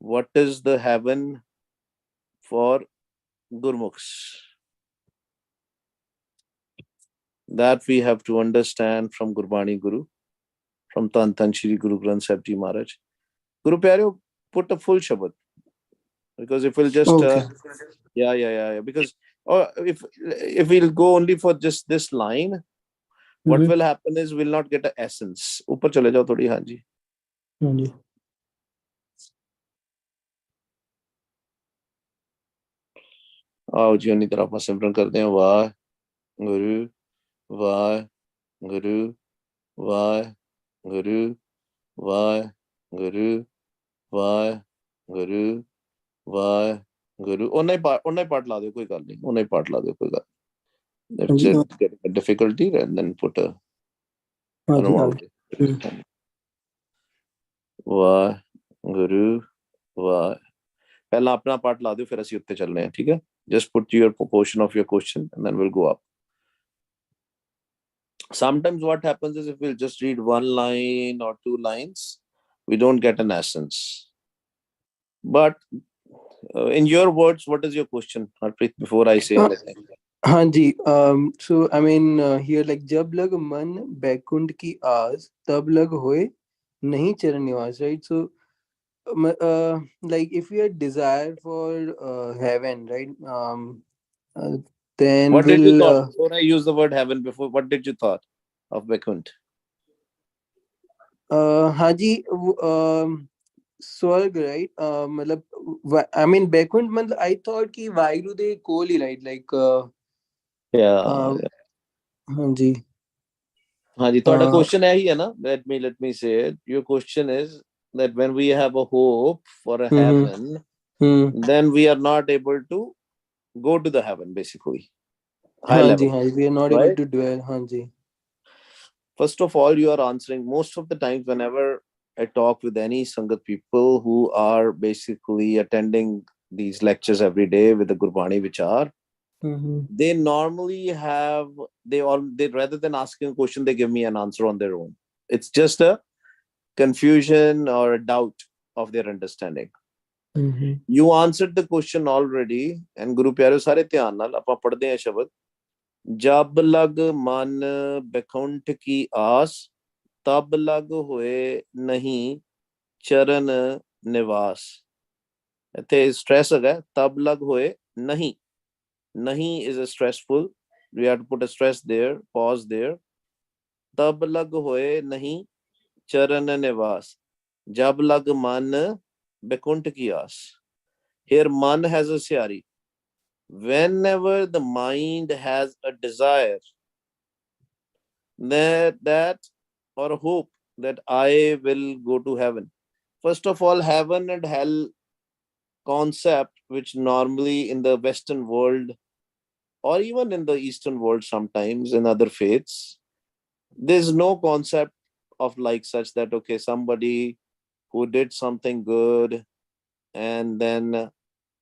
What is the heaven for Gurmukhs? That we have to understand from Gurbani Guru, from Tan Tan Shri Guru Granth Sahib Ji Maharaj. Guru Pyareo, put a full Shabad, because if we'll just Okay. yeah, because if we'll go only for just this line, what Mm-hmm. will happen is we'll not get an essence. ऊपर चले जाओ थोड़ी, हाँ जी. हाँ जी. आओ जी उन्हीं तरह ਆਪਾਂ ਸਿਮਰਨ ਕਰਦੇ ਹਾਂ. ਵਾਹ ਗੁਰੂ ਵਾਹ ਗੁਰੂ ਵਾਹ ਗੁਰੂ ਵਾਹ ਗੁਰੂ ਵਾਹ ਗੁਰੂ ਵਾਹ ਗੁਰੂ. ਉਹਨਾਂ ਹੀ ਪਾਠ ਲਾ ਦਿਓ, ਕੋਈ ਗੱਲ ਨਹੀਂ. ਉਹਨਾਂ ਹੀ ਪਾਠ ਲਾ ਦਿਓ, ਕੋਈ ਗੱਲ. हाँ If ji. it's getting a difficulty, and then put a हाँ जी. हाँ अनुमान. जी. ਵਾਹ ਗੁਰੂ ਵਾਹ. ਪਹਿਲਾਂ ਆਪਣਾ ਪਾਠ ਲਾ ਦਿਓ, ਫਿਰ ਅਸੀਂ ਉੱਤੇ ਚੱਲਨੇ ਆ, ਠੀਕ ਹੈ? Just put your portion of your question and then we'll go up. Sometimes what happens is if we'll just read one line or two lines, we don't get an essence. But in your words, what is your question, Harpreet, before I say anything? हाँ जी. So I mean here like जब लग मन बैकुंठ की आस तब लग होए नहीं चरण निवास, right? So like if we had desire for heaven, right? Uh, then What did you we'll thought before I use the word heaven? Before, what did you thought of Baikunth? हाँ जी. स्वर्ग, राइट? मतलब I mean Baikunth, मतलब I thought कि वायु दे कोल ही, right? Like Yeah. हाँ जी. हाँ जी, ਤੁਹਾਡਾ question ਹੈ ਹੀ ਹੈ ਨਾ. Let me say it. Your question is that when we have a hope for a heaven, then we are not able to go to the heaven, basically. High हाँ जी. level, हाँ जी. We are not able right? to dwell. हाँ जी. First of all, you are answering most of the times whenever I talk with any Sangat people who are basically attending these lectures every day with the Gurbani Vichar, they normally have, they rather than asking a question, they give me an answer on their own. It's just a confusion or a doubt of their understanding. You answered the question already. And Guru Pyareo, ਸਾਰੇ ਧਿਆਨ ਨਾਲ ਆਪਾਂ ਪੜ੍ਹਦੇ ਹਾਂ ਸ਼ਬਦ. जब लग मन बैकुंठ की आस तब लग होए नहीं चरण निवास. ਇੱਥੇ stress ਹੈਗਾ, तब लग होए नहीं. नहीं is a stressful, we have to put a stress there, pause there. तब लग होए नहीं चरण निवास. जब लग मन बैकुंठ की आस. Here man has a syari. Whenever the mind has a desire that or hope that I will go to heaven. First of all, heaven and hell concept, which normally in the Western world or even in the Eastern world, sometimes in other faiths, there's no concept of like such that, okay, somebody who did something good and then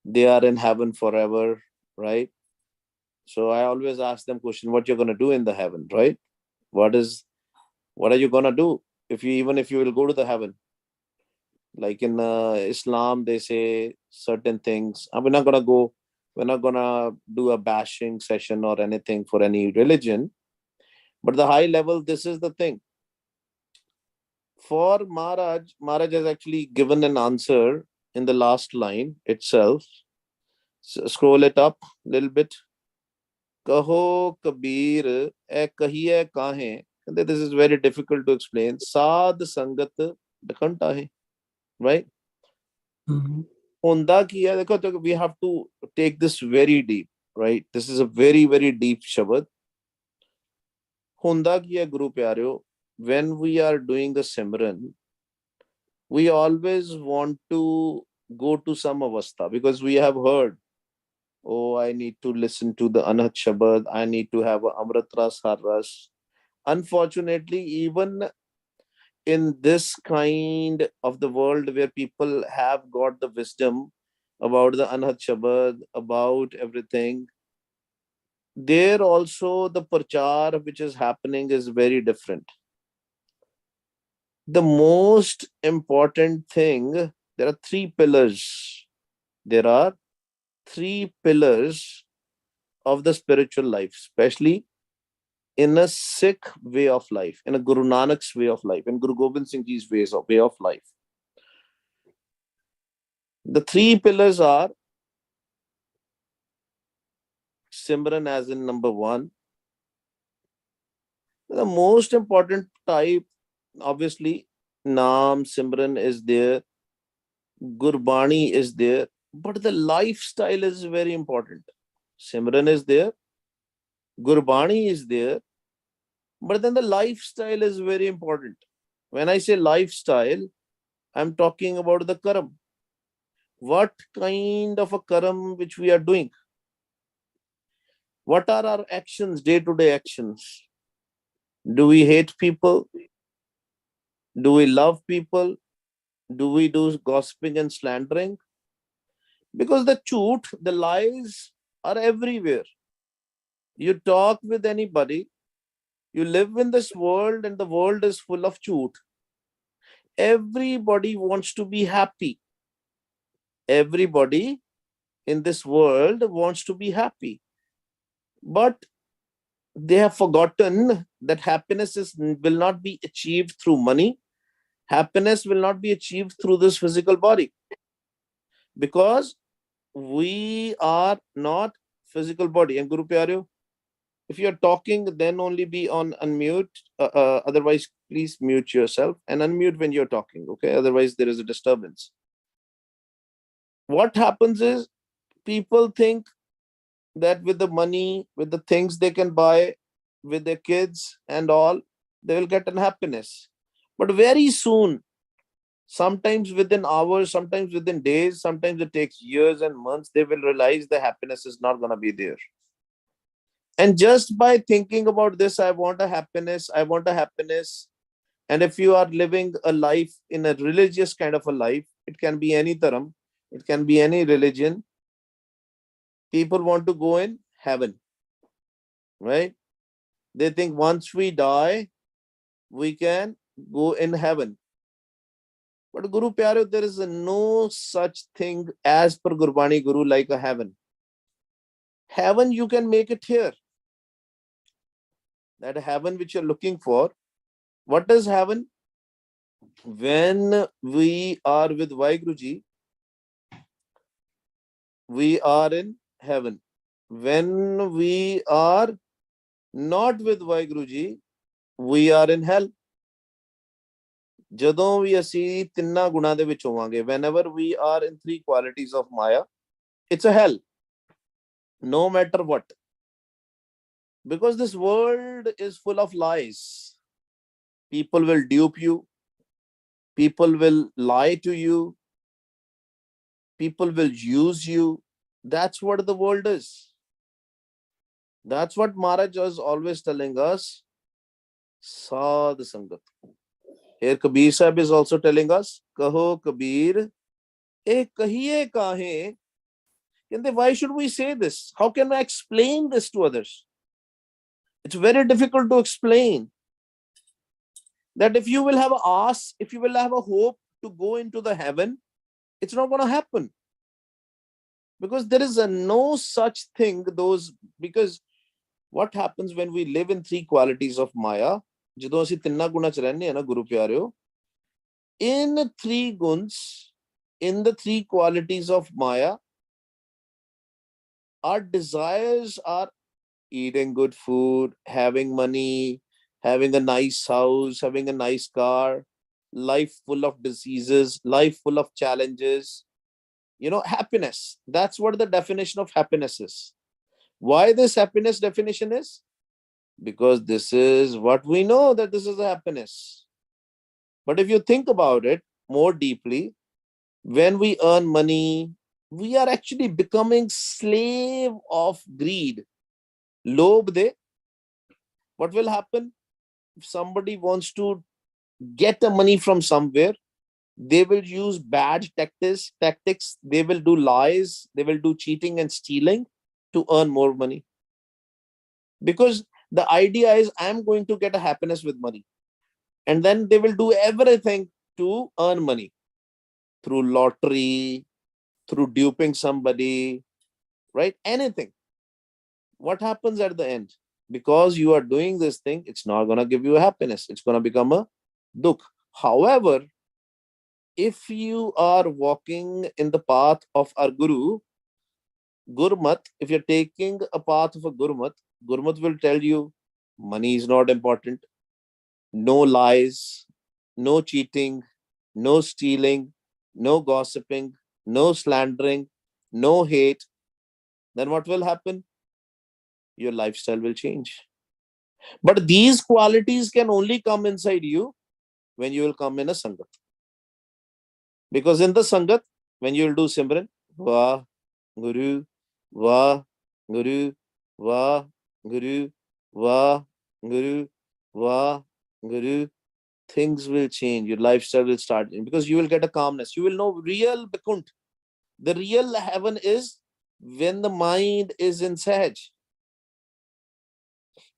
they are in heaven forever, right? So I always ask them question, what you're going to do in the heaven, right? What are you going to do even if you will go to the heaven? Like in Islam, they say certain things. We're not going to go, we're not going to do a bashing session or anything for any religion. But the high level, this is the thing. For Maharaj has actually given an answer in the last line itself. Scroll it up a little bit. Kaho Kabir e kahiye kahe. This is very difficult to explain. Sad sangat dakanta hai. Right? Onda ki hai, dekho, we have to take this very deep, right? This is a very, very deep shabad. Onda ki hai, Guru Pyareo, when we are doing the Simran, we always want to go to some avastha because we have heard, oh, I need to listen to the Anhat Shabad, I need to have a Amrit Ras Har Ras. Unfortunately, even in this kind of the world where people have got the wisdom about the Anhat Shabad, about everything, there also the prachar which is happening is very different. The most important thing There are three pillars. There are three pillars of the spiritual life, especially in a Sikh way of life, in a Guru Nanak's way of life, in Guru Gobind Singh Ji's way of life. The three pillars are Simran, as in number one. The most important type, obviously, Naam, Simran is there, Gurbani is there, but the lifestyle is very important. Simran is there, Gurbani is there, but then the lifestyle is very important. When I say lifestyle, I'm talking about the karam. What kind of a karam which we are doing? What are our actions, day-to-day actions? Do we hate people? Do we love people? Do we do gossiping and slandering? Because the truth, the lies are everywhere. You talk with anybody, you live in this world, and the world is full of truth. Everybody wants to be happy. Everybody in this world wants to be happy. But they have forgotten that will not be achieved through money. Happiness will not be achieved through this physical body. Because we are not physical body. And Guru Pyareo, if you're talking, then only be on unmute. Otherwise, please mute yourself and unmute when you're talking. Okay. Otherwise, there is a disturbance. What happens is people think that with the money, with the things they can buy, with their kids and all, they will get unhappiness. But very soon, sometimes within hours, sometimes within days, sometimes it takes years and months, they will realize the happiness is not going to be there. And just by thinking about this, I want a happiness, I want a happiness. And if you are living a life in a religious kind of a life, it can be any dharam, it can be any religion. People want to go in heaven, right? They think once we die, we can go in heaven. But Guru Pyareo, there is no such thing as per Gurbani Guru like a heaven. Heaven, you can make it here. That heaven which you're looking for. What is heaven? When we are with Vaiguruji, we are in heaven. When we are not with Vaiguruji, we are in hell. ਜਦੋਂ ਵੀ ਅਸੀਂ ਤਿੰਨਾਂ ਗੁਣਾਂ ਦੇ ਵਿੱਚ ਹੋਵਾਂਗੇ, whenever we are in three qualities of Maya, it's a hell, no matter what. Because this world is full of lies. People will dupe you, people will lie to you, people will use you. That's what the world is. That's what Maharaj is always telling us, Sadh Sangat. Here Kabir Sahib is also telling us, Kaho Kabir, ek kahiye kahe. Why should we say this? How can I explain this to others? It's very difficult to explain. That if you will have a ask, if you will have a hope to go into the heaven, it's not going to happen. Because there is no such thing, because what happens when we live in three qualities of Maya? ਜਦੋਂ ਅਸੀਂ ਤਿੰਨਾਂ ਗੁਣਾਂ ਚ ਰਹਿੰਦੇ ਆ ਨਾ ਗੁਰੂ ਪਿਆਰਿਓ, in three guns, in the three qualities of Maya, our desires are eating good food, having money, having a nice house, having a nice car, life full of diseases, life full of challenges, happiness. That's what the definition of happiness is. Why this happiness definition is? Because this is what we know, that this is a happiness. But if you think about it more deeply, when we earn money, we are actually becoming slave of greed. Lobh de. What will happen? If somebody wants to get the money from somewhere, they will use bad tactics. They will do lies. They will do cheating and stealing to earn more money. Because the idea is, I'm going to get a happiness with money. And then they will do everything to earn money. through lottery, through duping somebody, right? Anything. What happens at the end? Because you are doing this thing, it's not going to give you happiness. It's going to become a dukh. However, if you are walking in the path of our Guru, Gurmat, if you're taking a path of a Gurmat, Gurmat will tell you money is not important, no lies, no cheating, no stealing, no gossiping, no slandering, no hate. Then what will happen? Your lifestyle will change. But these qualities can only come inside you when you will come in a Sangat. Because in the Sangat, when you will do Simran, Vah, Guru, Vah, Guru, Vah, Guru, Vah, Guru, Vah, Guru, things will change. Your lifestyle will start. Because you will get a calmness. You will know real Baikunth. The real heaven is when the mind is in Sahaj.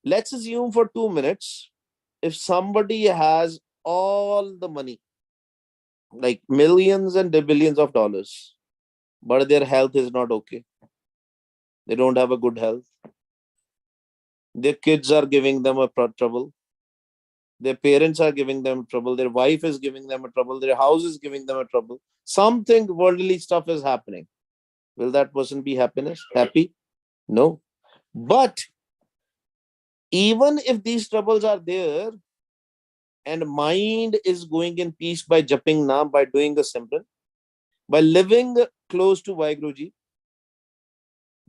Let's assume for 2 minutes, if somebody has all the money, like millions and billions of dollars, but their health is not okay. They don't have a good health. Their kids are giving them a trouble. Their parents are giving them trouble. Their wife is giving them a trouble. Their house is giving them a trouble. Something worldly stuff is happening. Will that person be happy? No. But even if these troubles are there and mind is going in peace by japping naam, by doing a simran, by living close to Vaheguru Ji,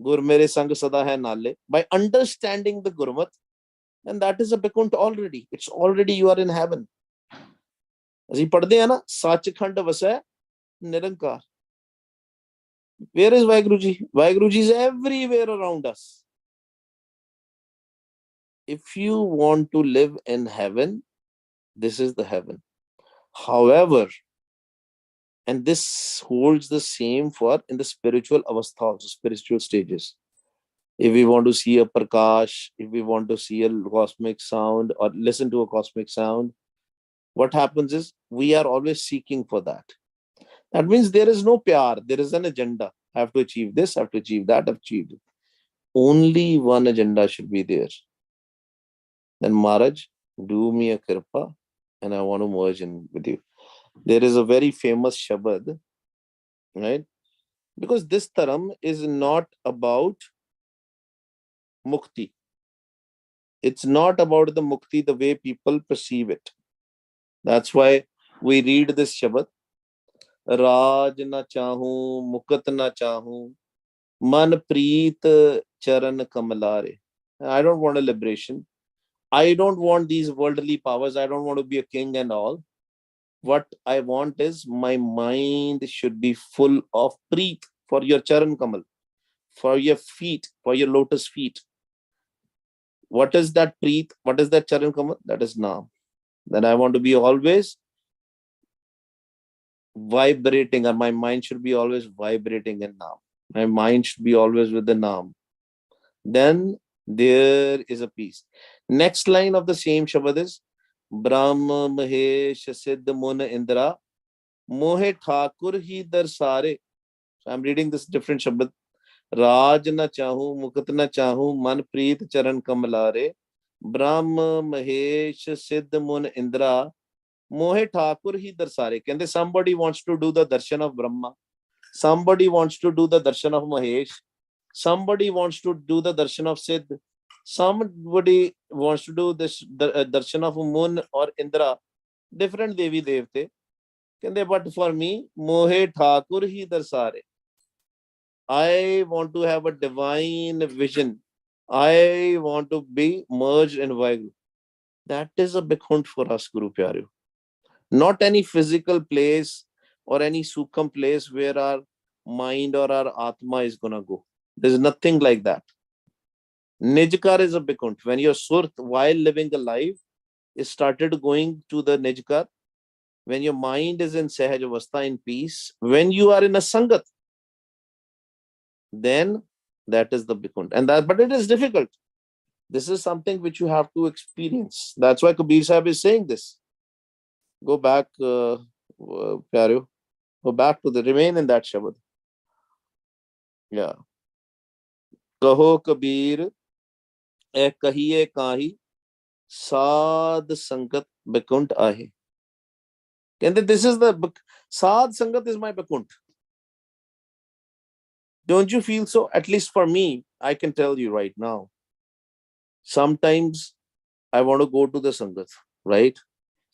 Gur mere sang sada hai nale, by understanding the Gurmat, then that is a Baikunth already. It's already you are in heaven. ਅਸੀਂ ਪੜ੍ਹਦੇ ਆ ਨਾ ਸੱਚਖੰਡ ਵਸੈ ਨਿਰੰਕਾਰ. Where is Vaheguru Ji? Vaheguru Ji is everywhere around us. If you want to live in heaven, this is the heaven. However, and this holds the same for in the spiritual avastha, also spiritual stages. If we want to see a prakash, if we want to see a cosmic sound or listen to a cosmic sound, what happens is we are always seeking for that. That means there is no pyar, there is an agenda. I have to achieve this, I have to achieve that, I've achieved it. Only one agenda should be there. Then Maharaj, do me a kripa and I want to merge in with you. There is a very famous Shabad, right? Because this Dharam is not about mukti. It's not about the mukti the way people perceive it. That's why we read this Shabad. Raj na chahu, mukat na chahu, man preet charan kamalare. I don't want a liberation. I don't want these worldly powers. I don't want to be a king and all. What I want is my mind should be full of preet for your charan kamal, for your feet, for your lotus feet. What is that preet? What is that charan kamal? That is naam. Then I want to be always vibrating, or my mind should be always vibrating in naam. My mind should be always with the naam. Then there is a peace. Next line of the same Shabad is Brahma Mahesh Siddh Mun Indra Mohe Thakur Hi Darsare. So I'm reading this different Shabad. Raj na chahu, mukat na chahu, man preet charan kamalare. Brahma Mahesh Siddh Mun Indra Mohe Thakur Hi Darsare. Can they somebody wants to do the darshan of Brahma? Somebody wants to do the darshan of Mahesh. Somebody wants to do the darshan of Siddh. Somebody wants to do this darshan of Mun or Indra. Different Devi Devte. Can they? But for me, Mohe Thakur Hi Darsare. I want to have a divine vision. I want to be merged in Vaheguru. That is a Baikunth for us, Guru Pyareo. Not any physical place or any sukham place where our mind or our atma is gonna go. There's nothing like that. Nijkar is a Baikunth. When your Surt, while living a life, is started going to the Nijkar, when your mind is in Sahaj Avastha, in peace, when you are in a Sangat, then that is the Baikunth. And that, but it is difficult. This is something which you have to experience. That's why Kabir Sahib is saying this. Go back, Pyareo. Go back to the remain in that shabad. Yeah. Kaho Kabir, eh kahiye kahi, Sad Sangat Baikunth Ahe. And this is the Sad Sangat is my Baikunth. Don't you feel so? At least for me, I can tell you right now. Sometimes I want to go to the Sangat, right?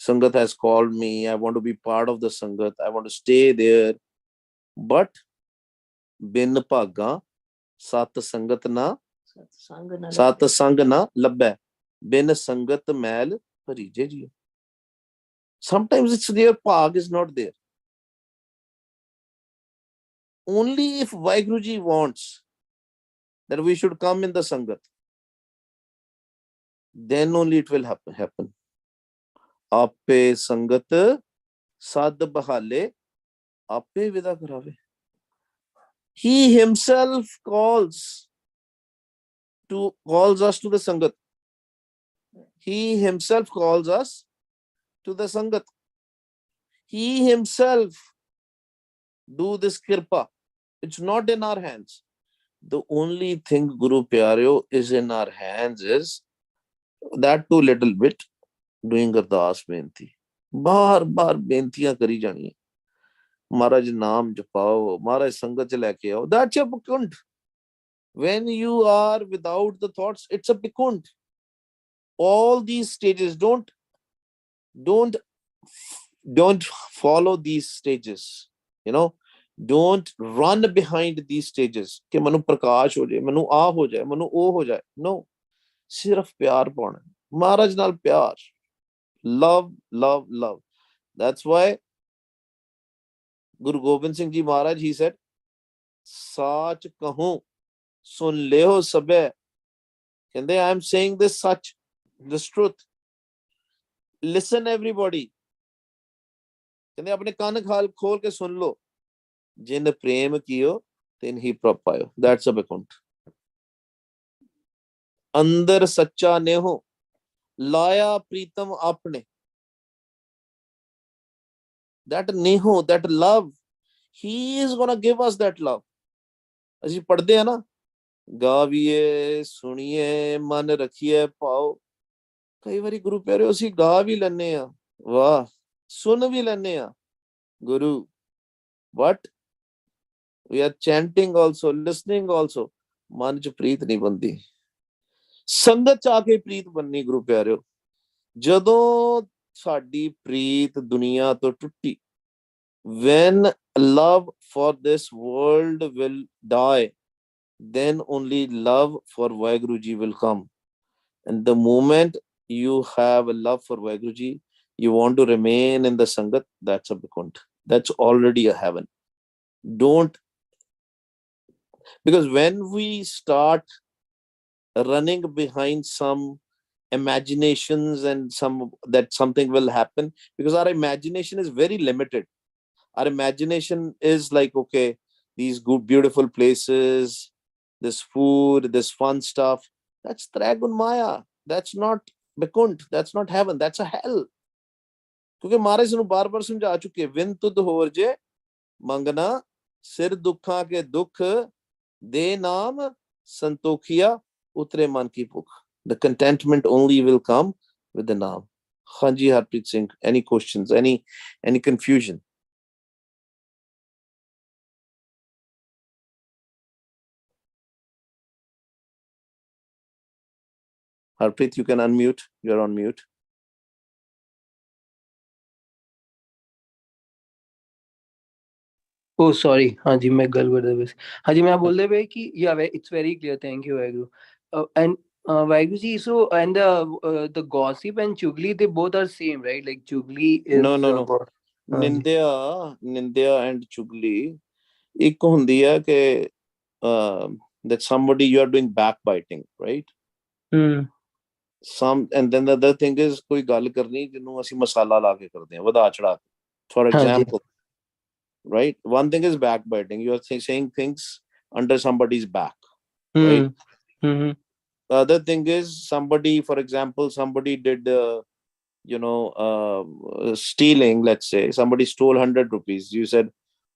Sangat has called me. I want to be part of the Sangat. I want to stay there. But bin bhaga sat sangat na sat sang na labbe bin sangat mail parije ji. Sometimes it's their bhag is not there. Only if Vaiguruji wants that we should come in the Sangat, then only it will happen. Ape Sangat sad bahale ape vida karave. He himself calls us to the Sangat. He himself calls us to the Sangat. He himself do this kirpa. It's not in our hands. The only thing, Guru Pyareo, is in our hands is that too little bit doing Ardas Benti. बार बार बेनतियां करी जानी है महाराज नाम जपाओ महाराज संगत च लेके आओ that's a Baikunth. When you are without the thoughts, it's a Baikunth. All these stages, don't follow these stages, you know. Don't run behind these stages कि मनु प्रकाश हो जाए मनु आ हो जाए मनु ओ हो जाए. No, सिर्फ प्यार पाना महाराज नाल प्यार. Love, love, love. That's why Guru Gobind Singh Ji Maharaj, he said, Sach kahun, sun leho sabe. And I am saying this such, this truth. Listen everybody. कहते अपने कान खोल के सुन लो. जिन प्रेम कियो तिन ही प्रभ पायो. That's a Baikunth. अंदर सच्चा नेहो लाया प्रीतम आपने. That neho, that love, he is gonna give us that love. ਅਸੀਂ ਪੜਦੇ ਆ ਨਾ ਗਾਵੀਏ ਸੁਣੀਏ ਮਨ ਰੱਖੀਏ ਪਾਓ. ਕਈ ਵਾਰੀ ਗੁਰੂ ਪਿਆਰਿਓ ਅਸੀਂ ਗਾ ਵੀ ਲੈਨੇ ਆ ਵਾਹ ਸੁਣ ਵੀ ਲੈਨੇ ਆ ਗੁਰੂ. But we are chanting also, listening also. ਮਨ ਚ ਪ੍ਰੀਤ ਨਹੀਂ ਬੰਦੀ. ਸੰਗਤ ਚ ਆ ਕੇ ਪ੍ਰੀਤ ਬੰਨੀ ਗੁਰੂ ਪਿਆਰਿਓ. ਜਦੋਂ ਸਾਡੀ ਪ੍ਰੀਤ ਦੁਨੀਆ ਤੋਂ ਟੁੱਟੀ, when love for this world will die, then only love for Vaiguruji will come. And the moment you have a love for Vaiguruji, you want to remain in the Sangat, that's a Baikunth. That's already a heaven. Don't, because when we start running behind some imaginations and that something will happen, because our imagination is very limited. Our imagination is like, okay, these good beautiful places, this food, this fun stuff, that's Tragun Maya. That's not Baikunth. That's not heaven. That's a hell. क्योंकि महाराज ਨੂੰ बार-बार समझा चुके win तुद होर जे मंगना सिर दुखा के दुख दे नाम संतोखिया उतरे मन की भूख. The contentment only will come with the naam. Khanji Harpreet Singh, any questions, any confusion? Harpreet, you can unmute. You're on mute. Oh, sorry. हाँ जी मैं गल कर दे बस. हाँ जी मैं आप बोल रहे पे कि yeah, it's very clear. Thank you, Vaiguru. And Vaiguru ji, so and the gossip and chugli, they both are same, right? Like chugli is No. about, Nindya and chugli ਇੱਕ ਹੁੰਦੀ ਹੈ ਕਿ that somebody you are doing backbiting, right? And then the other thing is ਕੋਈ ਗੱਲ ਕਰਨੀ ਜਿਹਨੂੰ ਅਸੀਂ ਮਸਾਲਾ ਲਾ ਕੇ ਕਰਦੇ ਹਾਂ ਵਧਾ ਚੜਾ ਕੇ. For example, right? One thing is backbiting. You are saying things under somebody's back, right? The other thing is somebody, for example, somebody did stealing. Let's say somebody stole 100 rupees. You said,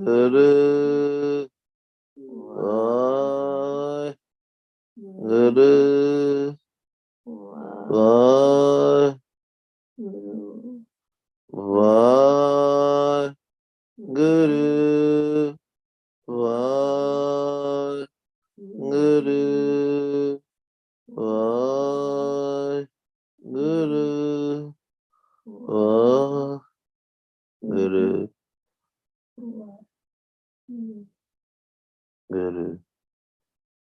Guru Vaheguru Vaheguru Vaheguru Vaheguru Vaheguru Guru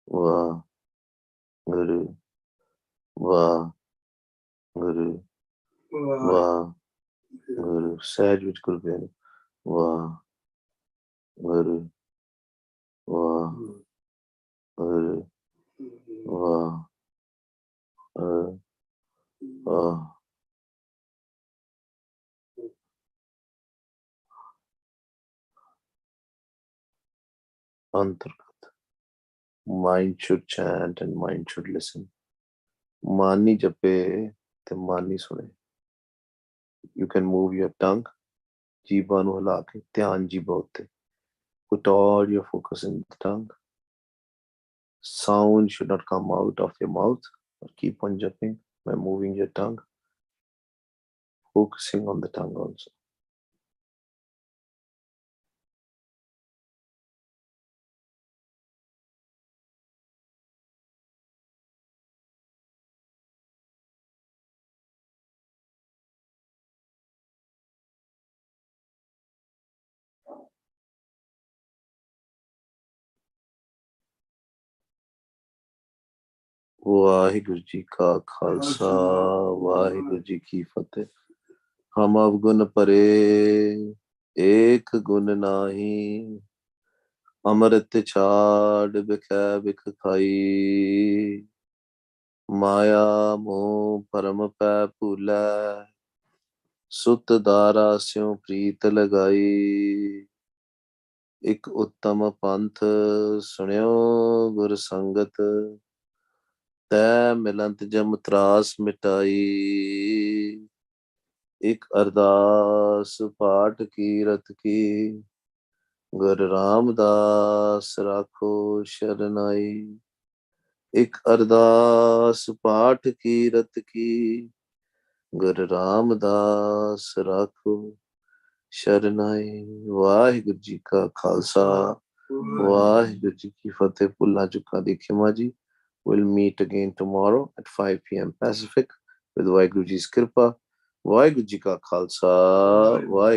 Vaheguru Vaheguru Vaheguru ਸਹਿਜ ਵਿੱਚ ਗੁਰੂ ਪਿਆਰੇ ਵਾਹਿਗੁਰੂ ਵਾਹਿਗੁਰੂ ਵਾਹਿਗੁਰੂ ਅੰਤਰਗਤ mind should chant and mind should listen. ਮਨ ਨਹੀਂ ਜਪੇ ਤੇ ਮਨ ਨਹੀਂ ਸੁਣੇ. You can move your tongue, ਜੀਭਾਂ ਨੂੰ ਹਿਲਾ ਕੇ ਧਿਆਨ ਜੀਭਾਂ ਉੱਤੇ. Put all your focus in the tongue. Sound should not come out of your mouth, but keep on jumping by moving your tongue, focusing on the tongue also. Waheguru ji ਕਾ ਖਾਲਸਾ ਵਾਹਿਗੁਰੂ ਜੀ ਕੀ ਫਤਿਹ. ਹਮ ਅਵਗੁਣ ਭਰੇ ਏਕ ਗੁਣ ਨਾਹੀ, ਅੰਮ੍ਰਿਤ ਛਾੜ ਬਿਖੈ ਬਿਖ ਖਾਈ, ਮਾਇਆ ਮੋਹ ਭਰਮ ਪੈ ਭੂਲੈ, ਸੁਤ ਦਾਰਾ ਸਿਉ ਪ੍ਰੀਤ ਲਗਾਈ, ਇਕ ਉੱਤਮ ਪੰਥ ਸੁਣਿਓ ਗੁਰ ਸੰਗਤ, ਤੈ ਮਿਲੰਤ ਜਮ ਤਰਾਸ ਮਿਟਾਈ, ਇਕ ਅਰਦਾਸ ਪਾਠ ਕੀਰਤ ਕੀ, ਗੁਰ ਰਾਮਦਾਸ ਰਾਖੋ ਸ਼ਰਨਾਈ, ਇਕ ਅਰਦਾਸ ਪਾਠ ਕੀਰਤ ਕੀ, ਗੁਰ ਰਾਮਦਾਸ ਰਾਖੋ ਸ਼ਰਨਾਈ. ਵਾਹਿਗੁਰੂ ਜੀ ਕਾ ਖਾਲਸਾ ਵਾਹਿਗੁਰੂ ਜੀ ਕੀ ਫਤਿਹ. ਭੁੱਲਾਂ ਚੁੱਕਾਂ ਦੀ ਖਿਮਾ ਜੀ. We'll meet again tomorrow at 5 p.m. Pacific with Vaheguru Ji's Kripa. Vaheguru Ji Ka Khalsa.